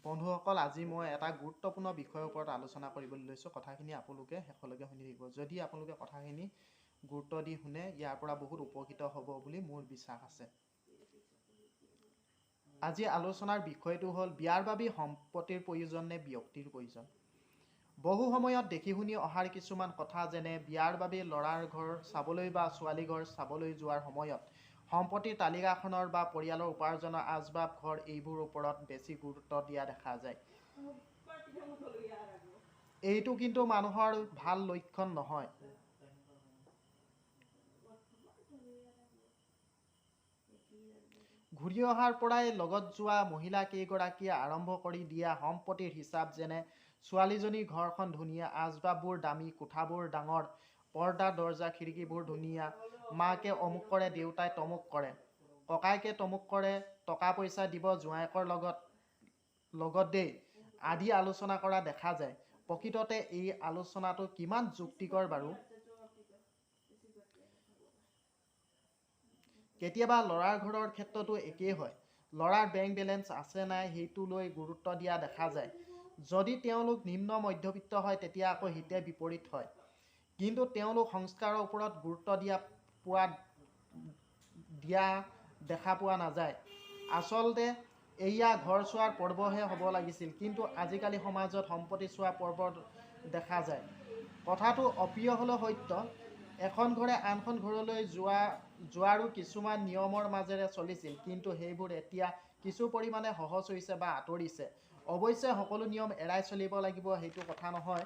বন্ধুসকল, আজি মই এটা গুৰুত্বপূৰ্ণ বিষয়ৰ ওপৰত আলোচনা কৰিবলৈ লৈছোঁ। কথাখিনি আপোনালোকে শেষলৈকে শুনি থাকিব। যদি আপোনালোকে কথাখিনি গুৰুত্ব দি শুনে, ইয়াৰ পৰা বহুত উপকৃত হ'ব বুলি মোৰ বিশ্বাস আছে। আজি আলোচনাৰ বিষয়টো হ'ল বিয়াৰ বাবে সম্পত্তিৰ প্ৰয়োজন নে ব্যক্তিৰ প্ৰয়োজন। বহু সময়ত দেখি শুনি অহাৰ কিছুমান কথা, যেনে বিয়াৰ বাবে ল'ৰাৰ ঘৰ চাবলৈ বা ছোৱালী ঘৰ চাবলৈ যোৱাৰ সময়ত সম্পত্তিৰ তালিকাখনৰ বা পৰিয়ালৰ উপাৰ্জনৰ আচবাব ঘৰ এইবোৰৰ ওপৰত বেছি গুৰুত্ব দিয়া দেখা যায়। এইটো কিন্তু মানুহৰ ভাল লক্ষণ নহয়। ঘূৰি অহাৰ পৰাই লগত যোৱা মহিলা কেইগৰাকীয়ে আৰম্ভ কৰি দিয়া সম্পত্তিৰ হিচাপ, যেনে ছোৱালীজনীৰ ঘৰখন ধুনীয়া, আচবাববোৰ দামী, কোঠাবোৰ ডাঙৰ, পৰ্দা দৰ্জা খিৰিকীবোৰ ধুনীয়া, মাকে অমুক কৰে, দেউতাই তমুক কৰে, ককাইকে তমুক কৰে, টকা পইচা দিব জোঁৱায়েকৰ লগত দেই আদি আলোচনা কৰা দেখা যায়। প্ৰকৃততে এই আলোচনাটো কিমান যুক্তিকৰ বাৰু? কেতিয়াবা ল'ৰাৰ ঘৰৰ ক্ষেত্ৰতো একেই হয়। ল'ৰাৰ বেংক বেলেঞ্চ আছে নাই সেইটো লৈ গুৰুত্ব দিয়া দেখা যায়। যদি তেওঁলোক নিম্ন মধ্যবিত্ত হয় তেতিয়া আকৌ হিতে বিপৰীত হয়। কিন্তু তেওঁলোক সংস্কাৰৰ ওপৰত গুৰুত্ব দিয়া দেখা পোৱা নাযায়। আচলতে এয়া ঘৰ চোৱাৰ পৰ্বহে হ'ব লাগিছিল, কিন্তু আজিকালি সমাজত সম্পত্তি চোৱা পৰ্ব দেখা যায়। কথাটো অপ্ৰিয় হ'লেও সত্য। এখন ঘৰে আনখন ঘৰলৈ যোৱাৰো কিছুমান নিয়মৰ মাজেৰে চলিছিল, কিন্তু সেইবোৰ এতিয়া কিছু পৰিমাণে সহজ হৈছে বা আঁতৰিছে। অৱশ্যে সকলো নিয়ম এৰাই চলিব লাগিব সেইটো কথা নহয়।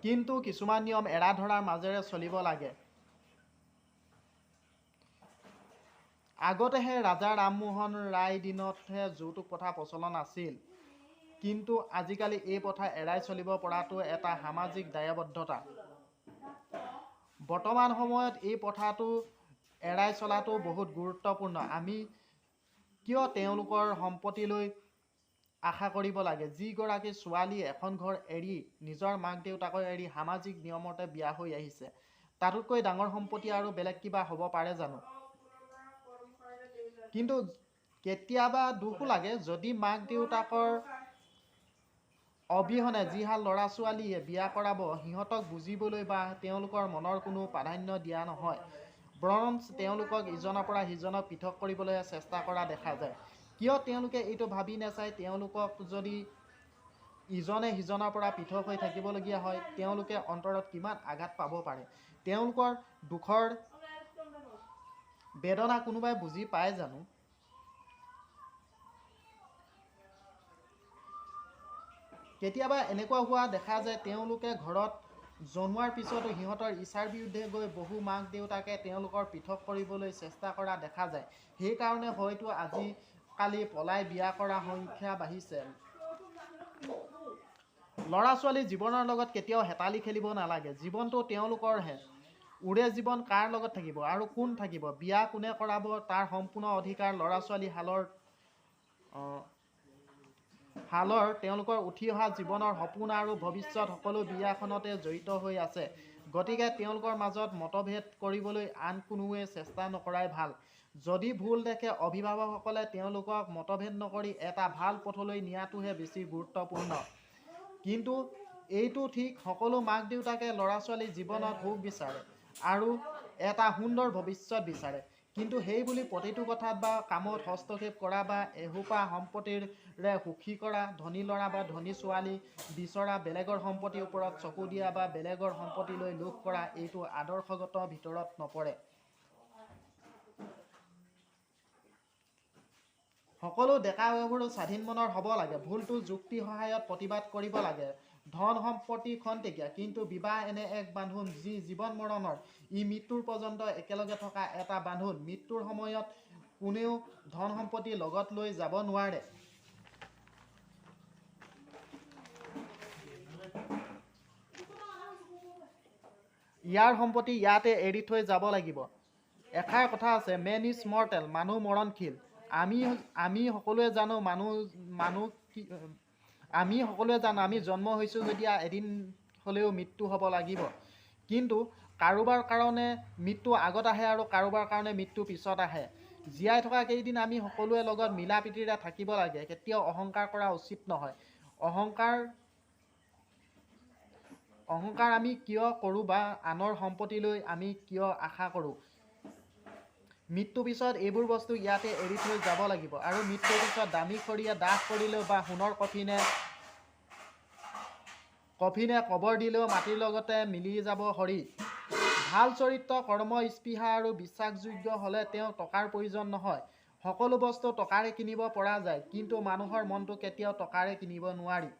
কিন্তু কিছুমান নিয়ম এৰা ধৰাৰ মাজেৰে চলিব লাগে। আগতেহে ৰাজা ৰামমোহন ৰায় দিনতহে যৌতুক প্ৰথা প্ৰচলন আছিল, কিন্তু আজিকালি এই প্ৰথা এৰাই চলিব পৰাটো এটা সামাজিক দায়বদ্ধতা। বৰ্তমান সময়ত এই প্ৰথাটো এৰাই চলাটো বহুত গুৰুত্বপূৰ্ণ। আমি কিয় তেওঁলোকৰ সম্পত্তিলৈ আশা কৰিব লাগে? যিগৰাকী ছোৱালী এখন ঘৰ এৰি, নিজৰ মাক দেউতাকক এৰি সামাজিক নিয়মতে বিয়া হৈ আহিছে, তাতোতকৈ ডাঙৰ সম্পত্তি আৰু বেলেগ কিবা হ'ব পাৰে জানো? কিন্তু কেতিয়াবা দুখো লাগে, যদি মাক দেউতাকৰ অবিহনে যিহাল ল'ৰা ছোৱালীয়ে বিয়া কৰাব, সিহঁতক বুজিবলৈ বা তেওঁলোকৰ মনৰ কোনো প্ৰাধান্য দিয়া নহয়, বৰঞ্চ তেওঁলোকক ইজনৰ পৰা সিজনক পৃথক কৰিবলৈ চেষ্টা কৰা দেখা যায়। কিয় তেওঁলোকে এইটো ভাবি নাচায়, তেওঁলোকক যদি ইজনে সিজনৰ পৰা পৃথক হৈ থাকিবলগীয়া হয়, তেওঁলোকে অন্তৰত কিমান আঘাত পাব পাৰে? তেওঁলোকৰ দুখৰ বেদনা কোনোবাই বুজি পায় জানো? কেতিয়াবা এনেকুৱা হোৱা দেখা যায়, তেওঁলোকে ঘৰত জন্মোৱাৰ পিছতো সিহঁতৰ ইচ্ছাৰ বিৰুদ্ধে গৈ বহু মাক দেউতাকে তেওঁলোকৰ পৃথক কৰিবলৈ চেষ্টা কৰা দেখা যায়। সেইকাৰণে হয়তো আজিকালি পলাই বিয়া কৰাৰ সংখ্যা বাঢ়িছে। ল'ৰা ছোৱালী জীৱনৰ লগত কেতিয়াও হেতালি খেলিব নালাগে। জীৱনটো তেওঁলোকৰহে। উৰে জীৱন কাৰ লগত থাকিব আৰু কোন থাকিব? বিয়া কোনে কৰাব তাৰ সম্পূৰ্ণ অধিকাৰ ল'ৰা ছোৱালী হালৰ তেওঁলোকৰ উঠি অহা জীৱনৰ সপোন আৰু ভৱিষ্যত সকলো বিয়াখনতে জড়িত হৈ আছে। গতিকে তেওঁলোকৰ মাজত মতভেদ কৰিবলৈ আন কোনোৱে চেষ্টা নকৰাই ভাল। যদি ভুল দেখে অভিভাৱকসকলে তেওঁলোকক মতভেদ নকৰি এটা ভাল পথলৈ নিয়াটোহে বেছি গুৰুত্বপূৰ্ণ। কিন্তু এইটো ঠিক, সকলো মাক দেউতাকে ল'ৰা ছোৱালীৰ জীৱনত সুখ বিচাৰে আৰু এটা সুন্দৰ ভৱিষ্যত বিচাৰে, কিন্তু সেই বুলি প্ৰতিটো কথাত বা কামত হস্তক্ষেপ কৰা বা এসোপা সম্পত্তিৰে সুখী কৰা, ধনী ল'ৰা বা ধনী ছোৱালী বিচৰা, বেলেগৰ সম্পত্তিৰ ওপৰত চকু দিয়া বা বেলেগৰ সম্পত্তিলৈ লোভ কৰা, এইটো আদৰ্শগত ভিতৰত নপৰে। সকলো ডেকা গাভৰু স্বাধীন মনৰ হ'ব লাগে। ভুলটো যুক্তিৰ সহায়ত প্ৰতিবাদ কৰিব লাগে। ধন সম্পত্তি খন্তেকীয়া, কিন্তু বিবাহ এনে এক বান্ধোন যি জীৱন মৰণৰ, ই মৃত্যুৰ পৰ্যন্ত একেলগে থকা এটা বান্ধোন। মৃত্যুৰ সময়ত কোনেও ধন সম্পত্তি লগত লৈ যাব নোৱাৰে। ইয়াৰ সম্পত্তি ইয়াতে এৰি থৈ যাব লাগিব। এষাৰ কথা আছে, মেন ইজ মৰ্টেল, মানুহ মৰণশীল। আমি সকলোৱে জানো আমি জন্ম হৈছোঁ যেতিয়া এদিন হ'লেও মৃত্যু হ'ব লাগিব। কিন্তু কাৰোবাৰ কাৰণে মৃত্যু আগত আহে আৰু কাৰোবাৰ কাৰণে মৃত্যু পিছত আহে। জীয়াই থকা কেইদিন আমি সকলোৰে লগত মিলা প্ৰীতিৰে থাকিব লাগে। কেতিয়াও অহংকাৰ কৰা উচিত নহয়। অহংকাৰ আমি কিয় কৰোঁ বা আনৰ সম্পত্তিলৈ আমি কিয় আশা কৰোঁ? মৃত্যুৰ পিছত এইবোৰ বস্তু ইয়াতে এৰি থৈ যাব লাগিব। আৰু মৃত্যুৰ পিছত দামী খৰিয়ে দাহ কৰিলেও বা সোণৰ কফিনে কবৰ দিলেও মাটিৰ লগতে মিলি যাব শৰীৰ। ভাল চৰিত্ৰ, কৰ্ম, স্পৃহা আৰু বিশ্বাসযোগ্য হ'লে তেওঁ টকাৰ প্ৰয়োজন নহয়। সকলো বস্তু টকাৰে কিনিব পৰা যায়, কিন্তু মানুহৰ মনটো কেতিয়াও টকাৰে কিনিব নোৱাৰি।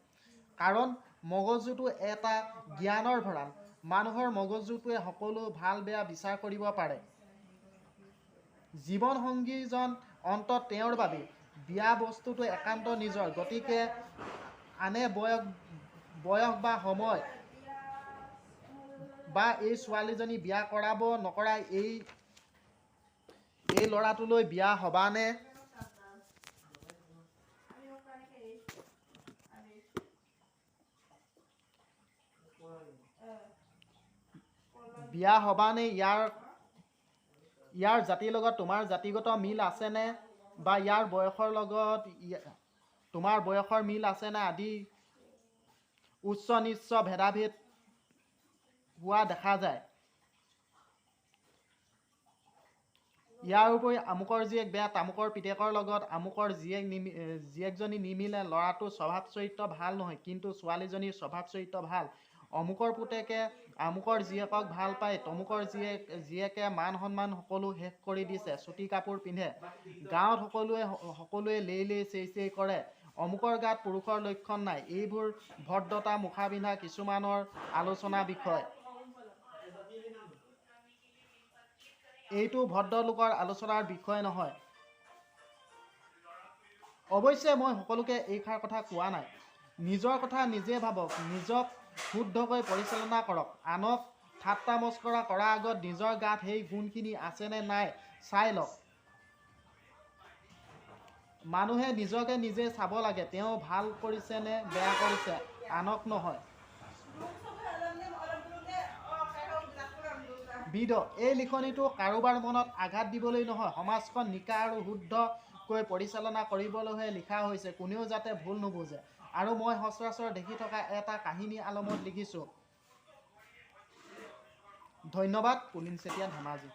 কাৰণ মগজুটো এটা জ্ঞানৰ ভঁৰাল। মানুহৰ মগজুটোৱে সকলো ভাল বেয়া বিচাৰ কৰিব পাৰে। জীৱন সংগীজন অন্তত তেওঁৰ বাবেই। বিয়া বস্তুটো একান্ত নিজৰ। গতিকে আনে বয়স বা সময় বা এই ছোৱালীজনী বিয়া কৰাব নকৰাই এই ল'ৰাটোলৈ বিয়া হ'বানে? বিয়া হ'বানে? ইয়াৰ জাতিৰ লগত তোমাৰ জাতিগত মিল আছেনে? বা ইয়াৰ বয়সৰ লগত তোমাৰ বয়সৰ মিল আছেনে? আদি উচ্চ নিচ্চ ভেদাভেদ হোৱা দেখা যায়। ইয়াৰ উপৰি আমুকৰ জীয়েক বেয়া, তামুকৰ পিতেকৰ লগত আমুকৰ জীয়েকজনী নিমিলে। ল'ৰাটোৰ স্বভাৱ চৰিত্ৰ ভাল নহয়, কিন্তু ছোৱালীজনীৰ স্বভাৱ চৰিত্ৰ ভাল। অমুকৰ পুতেকে আমুকৰ জীয়েকক ভাল পায়, তমুকৰ জীয়েকে মান সন্মান সকলো শেষ কৰি দিছে। চুটি কাপোৰ পিন্ধে। গাঁৱত সকলোৱে লেই চেই কৰে। অমুকৰ গাত পুৰুষৰ লক্ষণ নাই। এইবোৰ ভদ্ৰতা মুখা পিন্ধা কিছুমানৰ আলোচনা বিষয়। এইটো ভদ্ৰলোকৰ আলোচনাৰ বিষয় নহয়। অৱশ্যে মই সকলোকে এইষাৰ কথা কোৱা নাই। নিজৰ কথা নিজে ভাবক, নিজক শুদ্ধকৈ পৰিচালনা কৰক। আনক ঠাট্টা মস্কৰা কৰাৰ আগত নিজৰ গাত সেই গুণখিনি আছেনে নাই চাই লওক। মানুহে নিজকে নিজে চাব লাগে। তেওঁ ভাল কৰিছে নে বেয়া কৰিছে, আনক নহয়। এই লিখনিটো কাৰোবাৰ মনত আঘাত দিবলৈ নহয়, সমাজখন নিকা আৰু শুদ্ধকৈ পৰিচালনা কৰিবলৈহে লিখা হৈছে। কোনেও যাতে ভুল নুবুজে। আৰু মই সচৰাচৰ দেখি থকা এটা কাহিনী আলমত লিখিছোঁ। ধন্যবাদ। পুলিন চেতিয়া, ধেমাজি।